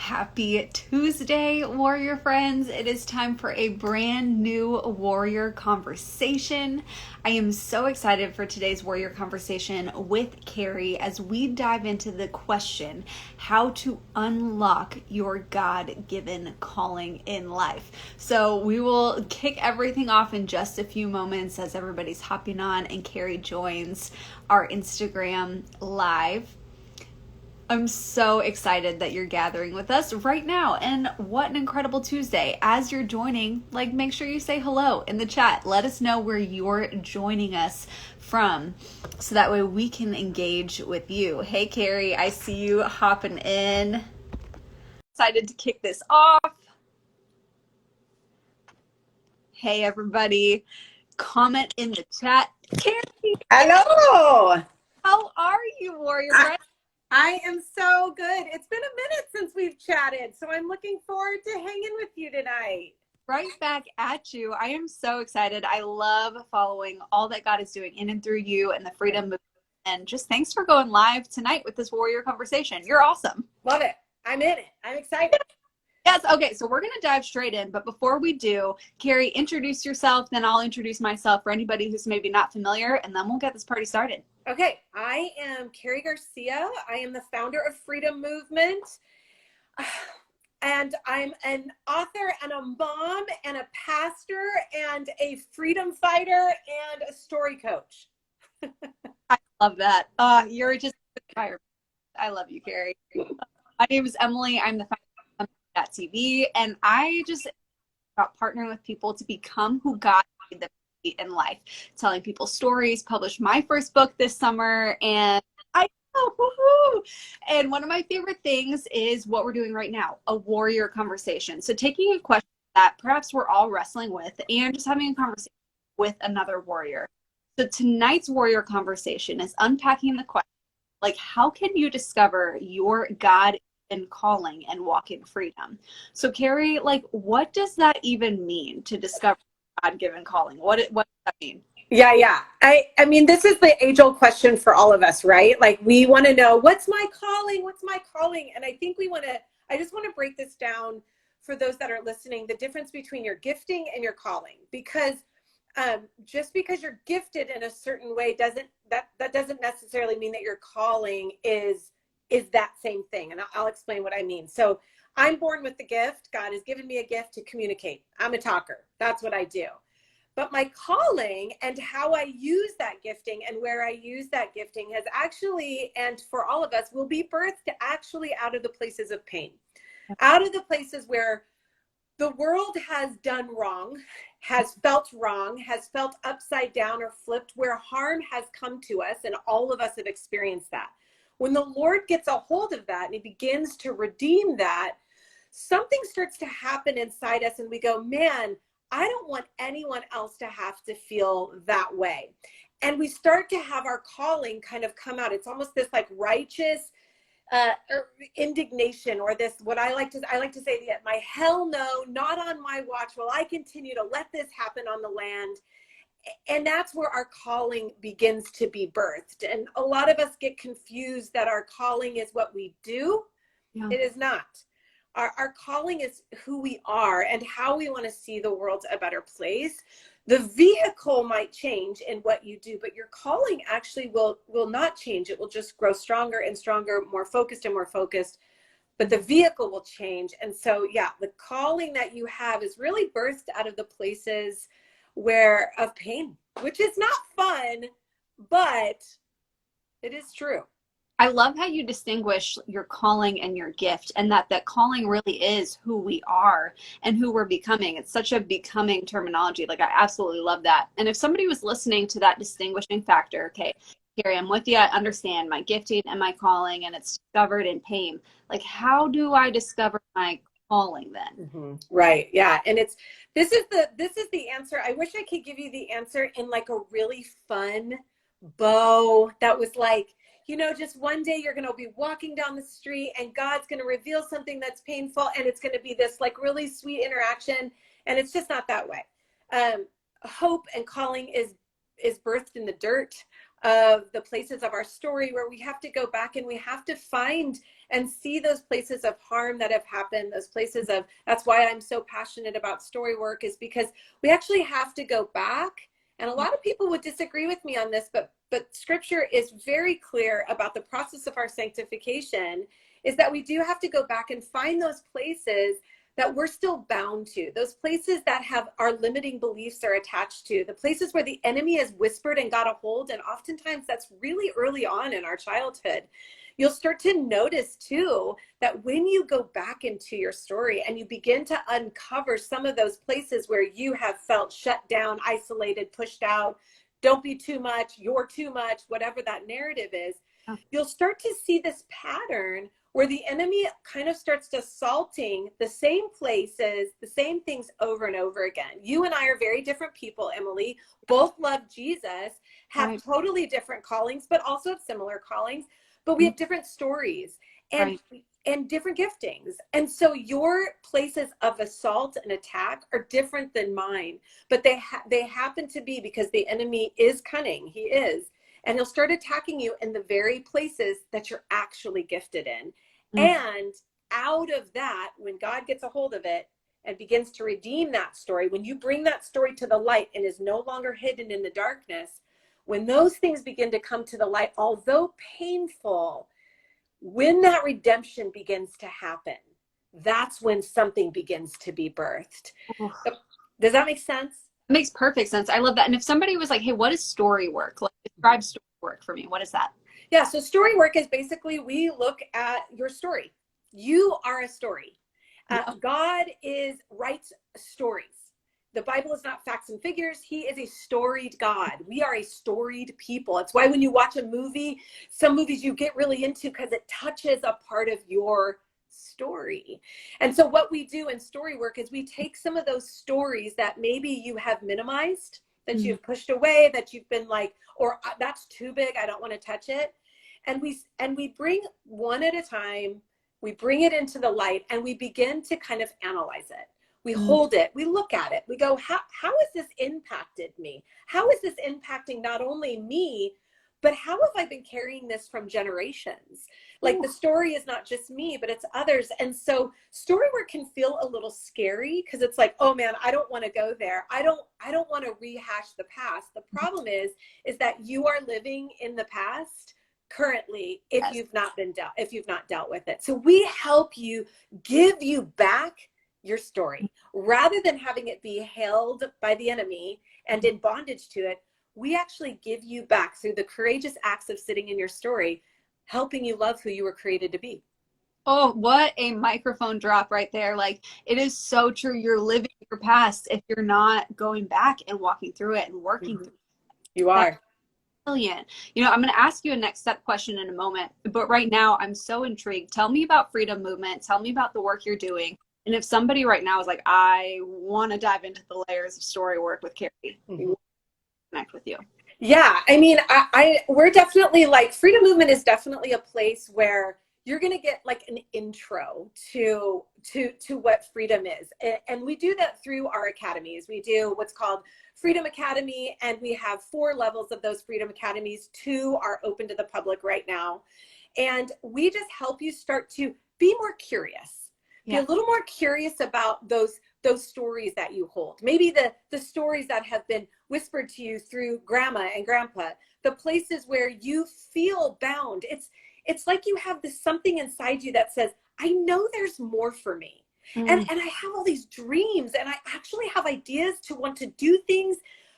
Happy Tuesday, warrior friends. It is time for a brand new warrior conversation. I am so excited for today's warrior conversation with Karrie as we dive into the question how to unlock your God-given calling in life. So we will kick everything off in just a few moments as everybody's hopping on and Karrie joins our Instagram live. I'm so excited that you're gathering with us right now. And what an incredible Tuesday. As you're joining, make sure you say hello in the chat. Let us know where you're joining us from so that way we can engage with you. Hey, Karrie, I see you hopping in. Excited to kick this off. Hey, everybody. Comment in the chat. Karrie. Hello. How are you, warrior friend? I am so good. It's been a minute since we've chatted, so I'm looking forward to hanging with you tonight. Right back at you. I am so excited. I love following all that God is doing in and through you and the freedom movement. And just thanks for going live tonight with this warrior conversation. You're awesome. Love it. I'm in it. I'm excited. Yes. Okay. So we're going to dive straight in. But before we do, Karrie, introduce yourself. Then I'll introduce myself for anybody who's maybe not familiar. And then we'll get this party started. Okay. I am Karrie Garcia. I am the founder of Freedom Movement. And I'm an author and a mom and a pastor and a freedom fighter and a story coach. I love that. You're just fire. I love you, Karrie. My name is Emily. I'm the founder of BecomingMeTV, and I just about partnering with people to become who God made them to be in life. Telling people stories. Published my first book this summer, and woohoo! And one of my favorite things is what we're doing right now, a warrior conversation. So taking a question that perhaps we're all wrestling with and just having a conversation with another warrior. So tonight's warrior conversation is unpacking the question, how can you discover your God-given calling and walk in freedom? So Karrie, what does that even mean to discover God-given calling? What does that mean? Yeah. I mean, this is the age-old question for all of us, right? We want to know, what's my calling? What's my calling? And I think I just want to break this down for those that are listening, the difference between your gifting and your calling. Because just because you're gifted in a certain way doesn't necessarily mean that your calling is that same thing. And I'll explain what I mean. So I'm born with the gift. God has given me a gift to communicate. I'm a talker. That's what I do. But my calling and how I use that gifting and where I use that gifting has actually, and for all of us, will be birthed actually out of the places of pain, out of the places where the world has done wrong, has felt upside down or flipped, where harm has come to us, and all of us have experienced that. When the Lord gets a hold of that and he begins to redeem that, something starts to happen inside us and we go, man, I don't want anyone else to have to feel that way. And we start to have our calling kind of come out. It's almost this righteous indignation, or this, what I like to say, my hell no, not on my watch will I continue to let this happen on the land. And that's where our calling begins to be birthed. And a lot of us get confused that our calling is what we do. Yeah. It is not. Our calling is who we are and how we want to see the world a better place. The vehicle might change in what you do, but your calling actually will not change. It will just grow stronger and stronger, more focused and more focused, but the vehicle will change. And so, yeah, the calling that you have is really birthed out of the places of pain, which is not fun, but it is true. I love how you distinguish your calling and your gift, and that calling really is who we are and who we're becoming. It's such a becoming terminology. I absolutely love that. And if somebody was listening to that distinguishing factor, okay, Karrie, I'm with you. I understand my gifting and my calling, and it's discovered in pain. How do I discover my calling then? Mm-hmm. Right. Yeah. And this is the answer. I wish I could give you the answer in a really fun bow that was just one day you're going to be walking down the street and God's going to reveal something that's painful and it's going to be this really sweet interaction. And it's just not that way. Hope and calling is birthed in the dirt. of the places of our story where we have to go back and we have to find and see those places of harm that have happened, those places of, that's why I'm so passionate about story work, is because we actually have to go back. And a lot of people would disagree with me on this, but scripture is very clear about the process of our sanctification, is that we do have to go back and find those places that we're still bound to, those places that have our limiting beliefs are attached to, the places where the enemy has whispered and got a hold. And oftentimes that's really early on in our childhood. You'll start to notice too that when you go back into your story and you begin to uncover some of those places where you have felt shut down, isolated, pushed out, don't be too much, you're too much, whatever that narrative is, you'll start to see this pattern where the enemy kind of starts assaulting the same places, the same things over and over again. You and I are very different people, Emily. Both love Jesus, have totally different callings, but also have similar callings. But we have different stories and different giftings. And so your places of assault and attack are different than mine, but they happen to be because the enemy is cunning. He is. And he'll start attacking you in the very places that you're actually gifted in. And out of that, when God gets a hold of it and begins to redeem that story, when you bring that story to the light and is no longer hidden in the darkness, when those things begin to come to the light, although painful, when that redemption begins to happen, that's when something begins to be birthed. Does that make sense? It makes perfect sense. I love that. And if somebody was like, hey, what is story work? Like, describe story work for me. What is that? Yeah, so story work is basically we look at your story. You are a story. God writes stories. The Bible is not facts and figures. He is a storied God. We are a storied people. It's why when you watch a movie, some movies you get really into because it touches a part of your story. And so what we do in story work is we take some of those stories that maybe you have minimized, that you've pushed away, that you've been like, or that's too big, I don't want to touch it. And we bring one at a time, we bring it into the light and we begin to kind of analyze it. We hold it, we look at it, we go, how has this impacted me? How is this impacting not only me, but how have I been carrying this from generations? Like the story is not just me, but it's others. And so story work can feel a little scary because it's like, oh man, I don't want to go there. I don't want to rehash the past. The problem is that you are living in the past currently if you've not dealt with it. So we help you, give you back your story rather than having it be held by the enemy and in bondage to it. We actually give you back through the courageous acts of sitting in your story, helping you love who you were created to be. Oh, what a microphone drop right there. Like, it is so true. You're living your past if you're not going back and walking through it and working through it. You are. Brilliant. You know, I'm going to ask you a next step question in a moment, but right now I'm so intrigued. Tell me about Freedom Movement. Tell me about the work you're doing. And if somebody right now is like, I want to dive into the layers of story work with Karrie, connect with you. Yeah, I mean, we're definitely like, Freedom Movement is definitely a place where you're going to get like an intro to what freedom is. And we do that through our academies. We do what's called Freedom Academy, and we have 4 levels of those Freedom Academies. 2 are open to the public right now. And we just help you start to be more curious. Be a little more curious about those stories that you hold. Maybe the stories that have been whispered to you through grandma and grandpa, the places where you feel bound. It's like you have this something inside you that says, I know there's more for me. And I have all these dreams and I actually have ideas to want to do things,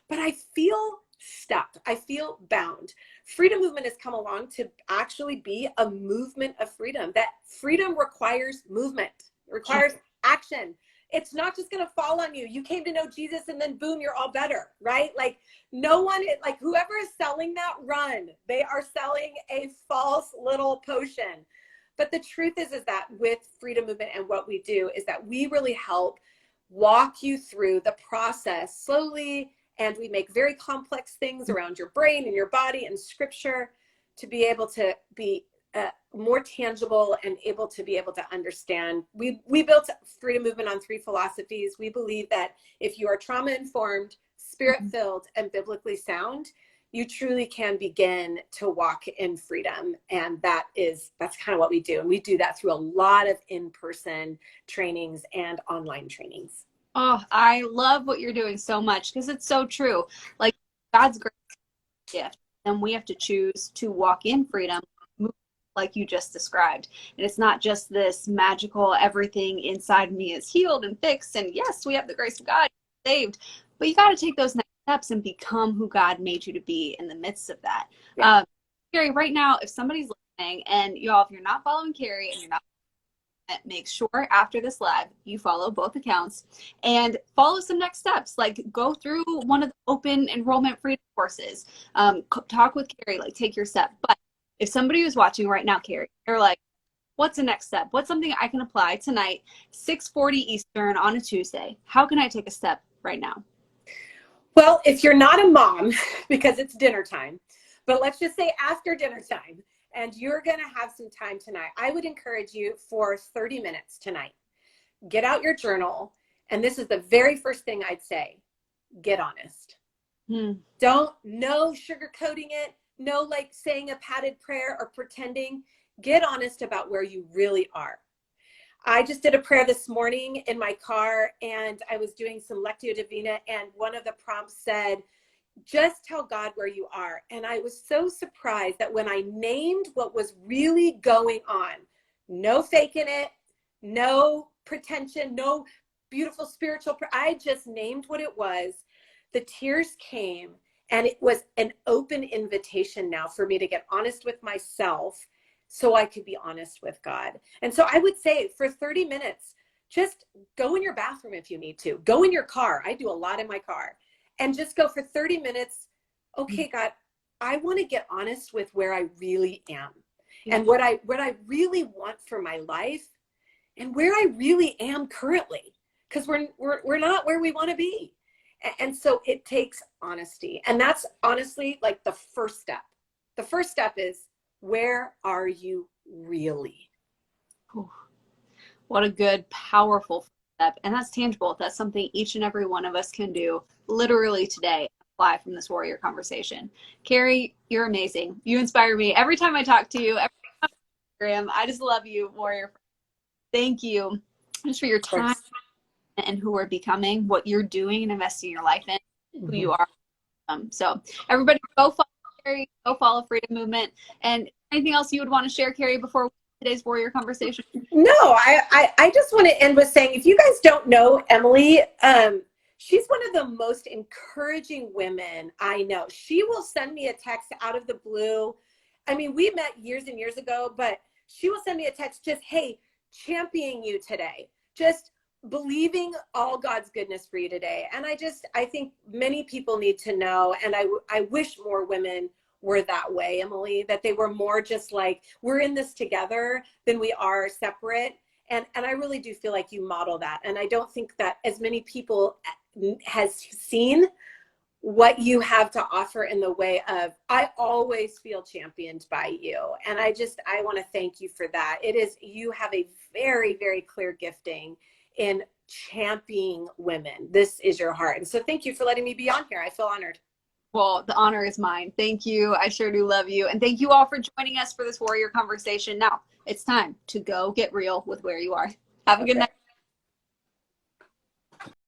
but I feel stuck. I feel bound. Freedom Movement has come along to actually be a movement of freedom. That freedom requires movement. It requires action. It's not just going to fall on you. You came to know Jesus and then boom, you're all better, right? Like no one, like whoever is selling that, run. They are selling a false little potion. But the truth is that with Freedom Movement and what we do is that we really help walk you through the process slowly. And we make very complex things around your brain and your body and scripture to be able to be more tangible and able to understand. We built Freedom Movement on 3 philosophies. We believe that if you are trauma informed, spirit filled, and biblically sound, you truly can begin to walk in freedom. And that's kind of what we do. And we do that through a lot of in-person trainings and online trainings. Oh, I love what you're doing so much because it's so true. Like God's great gift, and we have to choose to walk in freedom, like you just described. And it's not just this magical everything inside me is healed and fixed. And yes, we have the grace of God saved, but you got to take those next steps and become who God made you to be in the midst of that. Yeah. Karrie, right now, if somebody's listening, and y'all, if you're not following Karrie and you're not, make sure after this live you follow both accounts and follow some next steps, like go through one of the open enrollment freedom courses, talk with Karrie, like take your step. But if somebody was watching right now, Karrie, they're like, what's the next step? What's something I can apply tonight, 6:40 Eastern on a Tuesday? How can I take a step right now? Well, if you're not a mom, because it's dinner time, but let's just say after dinner time, and you're going to have some time tonight, I would encourage you for 30 minutes tonight. Get out your journal. And this is the very first thing I'd say. Get honest. No sugarcoating it. No like saying a padded prayer or pretending. Get honest about where you really are. I just did a prayer this morning in my car, and I was doing some Lectio Divina, and one of the prompts said, just tell God where you are. And I was so surprised that when I named what was really going on, no faking it, no pretension, no beautiful spiritual, I just named what it was. The tears came, and it was an open invitation now for me to get honest with myself so I could be honest with God. And so I would say for 30 minutes, just go in your bathroom if you need to. Go in your car. I do a lot in my car. And just go for 30 minutes. Okay, God, I want to get honest with where I really am and what I really want for my life and where I really am currently, because we're not where we want to be. And so it takes honesty. And that's honestly like the first step. The first step is, where are you really? What a good, powerful step. And that's tangible. That's something each and every one of us can do literally today. Apply from this warrior conversation. Karrie, you're amazing. You inspire me every time I talk to you. Every time on Instagram, I just love you, warrior. Thank you just for your time and who we're becoming, what you're doing and investing your life in, who you are. So everybody go follow Karrie, go follow Freedom Movement. And anything else you would want to share, Karrie, before today's warrior conversation? No, I just want to end with saying, if you guys don't know Emily, she's one of the most encouraging women I know. She will send me a text out of the blue. I mean, we met years and years ago, but she will send me a text just, hey, championing you today. Just believing all God's goodness for you today. And I think many people need to know, and I wish more women were that way, Emily, that they were more just like, we're in this together than we are separate. And I really do feel like you model that. And I don't think that as many people has seen what you have to offer in the way of, I always feel championed by you. And I want to thank you for that. You have a very, very clear gifting in championing women. This is your heart. And so thank you for letting me be on here. I feel honored. Well, the honor is mine. Thank you. I sure do love you. And thank you all for joining us for this warrior conversation. Now it's time to go get real with where you are. Have a good night.